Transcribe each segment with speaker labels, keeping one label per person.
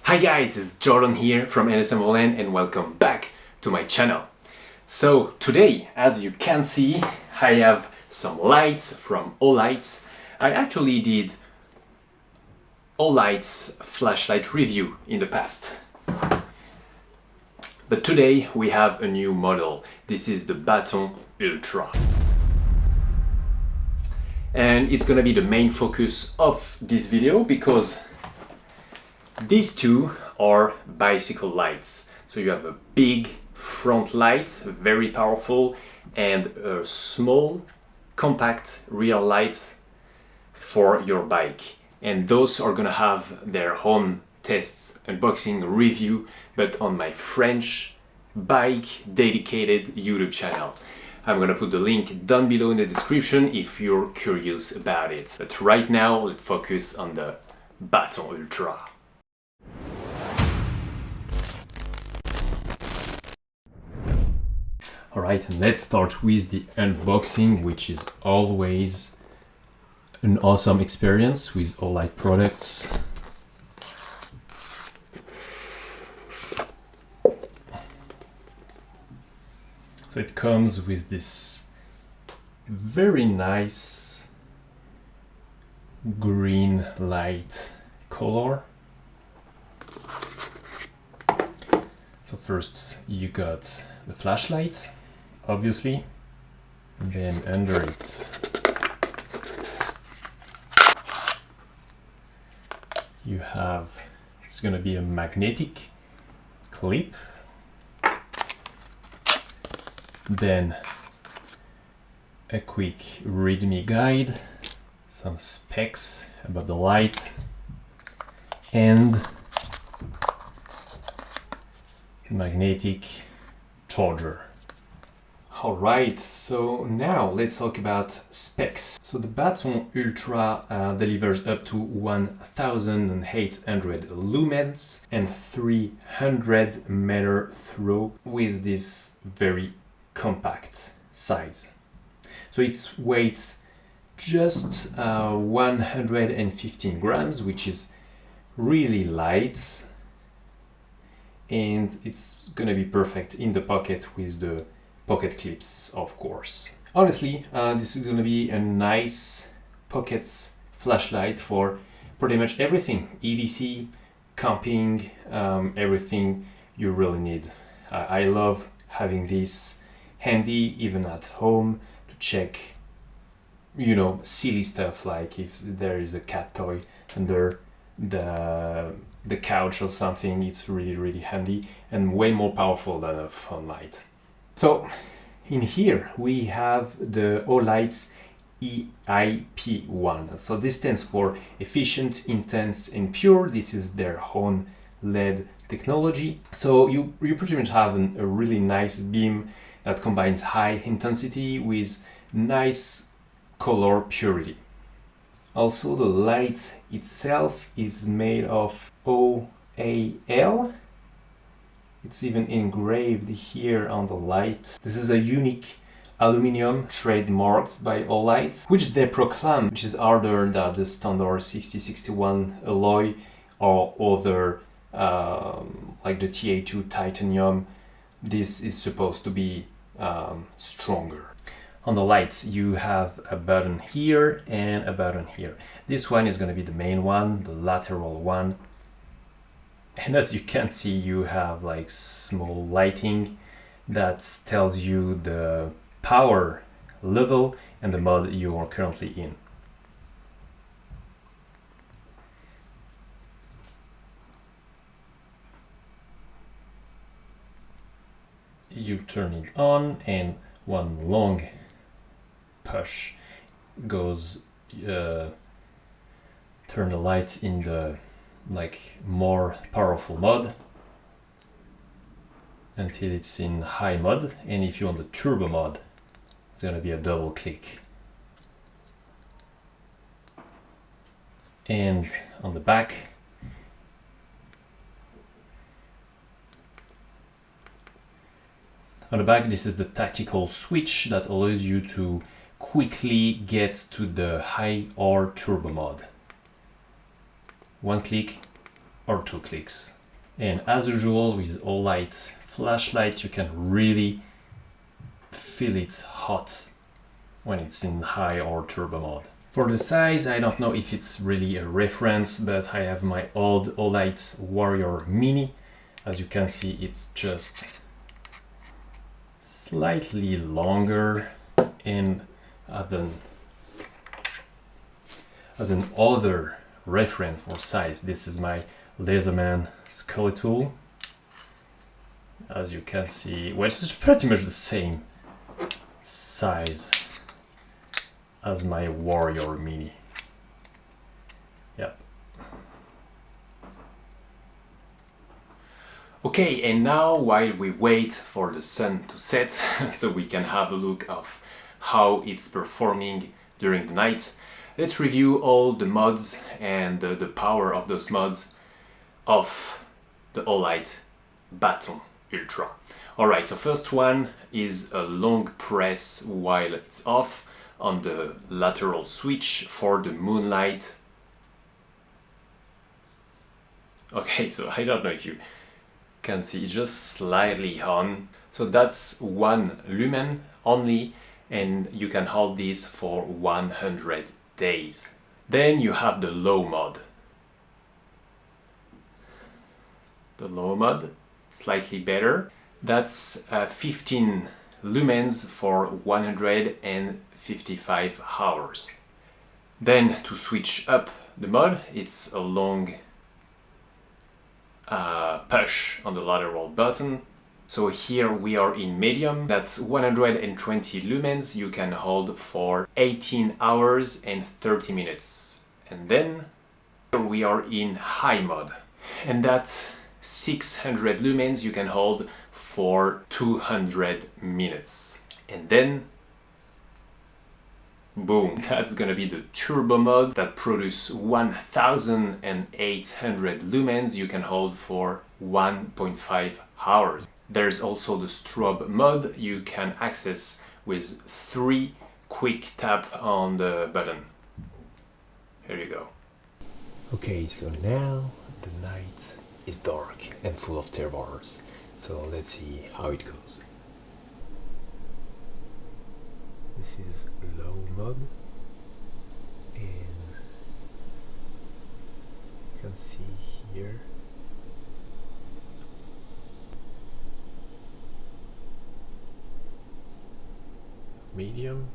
Speaker 1: Hi guys, it's Jordan here from Overland and welcome back to my channel. So today, as you can see, I have some lights from Olight. I actually did Olight's flashlight review in the past. But today we have a new model. This is the Baton Ultra. And it's gonna be the main focus of this video because these two are bicycle lights. So you have a big front light, very powerful, and a small, compact rear light for your bike. And those are gonna have their own tests, unboxing, review, but on my French bike dedicated YouTube channel. I'm gonna put the link down below in the description if you're curious about it. But right now, let's focus on the Baton Ultra. Alright, and let's start with the unboxing, which is always an awesome experience with Olight products. So it comes with this very nice green light color. So first you got the flashlight, obviously, and then under it you have, it's gonna be a magnetic clip, then a quick readme guide, some specs about the light, and magnetic charger. Alright, so now let's talk about specs. So the Baton Ultra delivers up to 1800 lumens and 300 meter throw with this very compact size. So it weighs just 115 grams, which is really light, and it's gonna be perfect in the pocket with the pocket clips, of course. Honestly, this is gonna be a nice pocket flashlight for pretty much everything. EDC, camping, everything you really need. I love having this handy even at home to check, you know, silly stuff like if there is a cat toy under the couch or something. It's really handy and way more powerful than a phone light. So in here we have the Olight's EIP1. So this stands for efficient, intense, and pure. This is their own LED technology. So you pretty much have a really nice beam that combines high intensity with nice color purity. Also, the light itself is made of OAL. It's even engraved here on the light. This is a unique aluminum trademarked by Olight, which they proclaim, which is harder than the standard 6061 alloy or other like the TA2 titanium. This is supposed to be stronger. On the lights you have a button here and a button here. This one is going to be the main one, the lateral one. And as you can see, you have like small lighting that tells you the power level and the mode you are currently in. You turn it on and one long push goes turn the light in the like more powerful mode until it's in high mode, and if you're on the turbo mode it's gonna be a double click. And on the back this is the tactical switch that allows you to quickly get to the high or turbo mode. One click or two clicks. And as usual with Olight flashlights, you can really feel it hot when it's in high or turbo mode. For the size, I don't know if it's really a reference, but I have my old Olight Warrior Mini. As you can see, it's just slightly longer, and as an other reference for size, this is my Laserman Scully tool. As you can see, well, it's pretty much the same size as my Warrior Mini. Yep. Okay, and now while we wait for the sun to set so we can have a look of how it's performing during the night, let's review all the mods and the power of those mods of the Olight Baton Ultra. Alright, so first one is a long press while it's off on the lateral switch for the moonlight. Okay, so I don't know if you can see, just slightly on. So that's 1 lumen only, and you can hold this for 100 days. Then you have the low mode. The low mode, slightly better. That's 15 lumens for 155 hours. Then to switch up the mode, it's a long push on the lateral button. So here we are in medium. That's 120 lumens you can hold for 18 hours and 30 minutes. And then here we are in high mode, and that's 600 lumens you can hold for 200 minutes. And then boom, that's gonna be the turbo mode that produces 1800 lumens you can hold for 1.5 hours. There's also the strobe mode you can access with 3 quick tap on the button. Here you go. Okay, so now the night is dark and full of terrors. So let's see how it goes. This is low mode, and you can see here medium.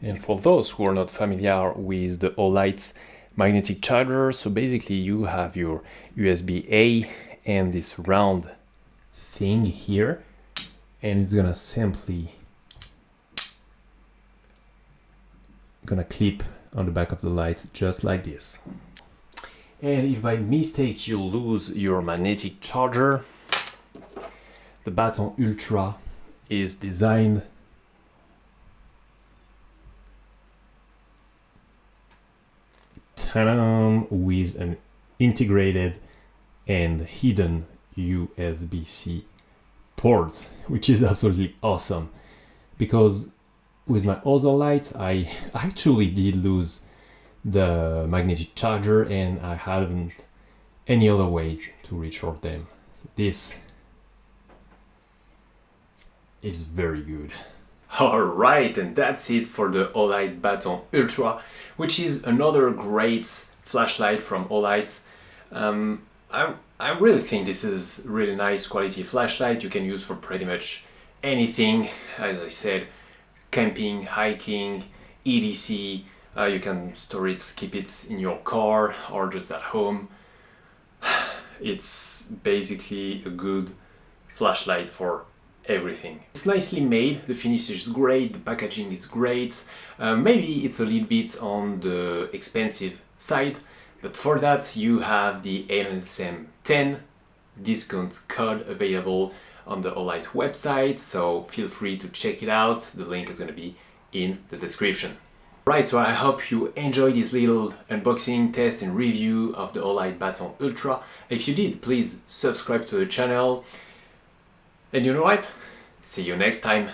Speaker 1: And for those who are not familiar with the Olight magnetic charger, so basically you have your USB-A and this round thing here, and it's gonna simply clip on the back of the light just like this. And if by mistake you lose your magnetic charger, the Baton Ultra is designed with an integrated and hidden USB-C port, which is absolutely awesome, because with my other lights I actually did lose the magnetic charger and I haven't any other way to recharge them. So this is very good. Alright, and that's it for the Olight Baton Ultra, which is another great flashlight from Olight. I really think this is really nice quality flashlight you can use for pretty much anything. As I said, camping, hiking, EDC, you can store it, keep it in your car or just at home. It's basically a good flashlight for everything. It's nicely made, the finish is great, the packaging is great. Maybe it's a little bit on the expensive side, but for that you have the LSM 10 discount code available on the Olight website, so feel free to check it out. The link is going to be in the description. Right, so I hope you enjoyed this little unboxing, test and review of the Olight Baton Ultra. If you did, please subscribe to the channel. And you know what? See you next time.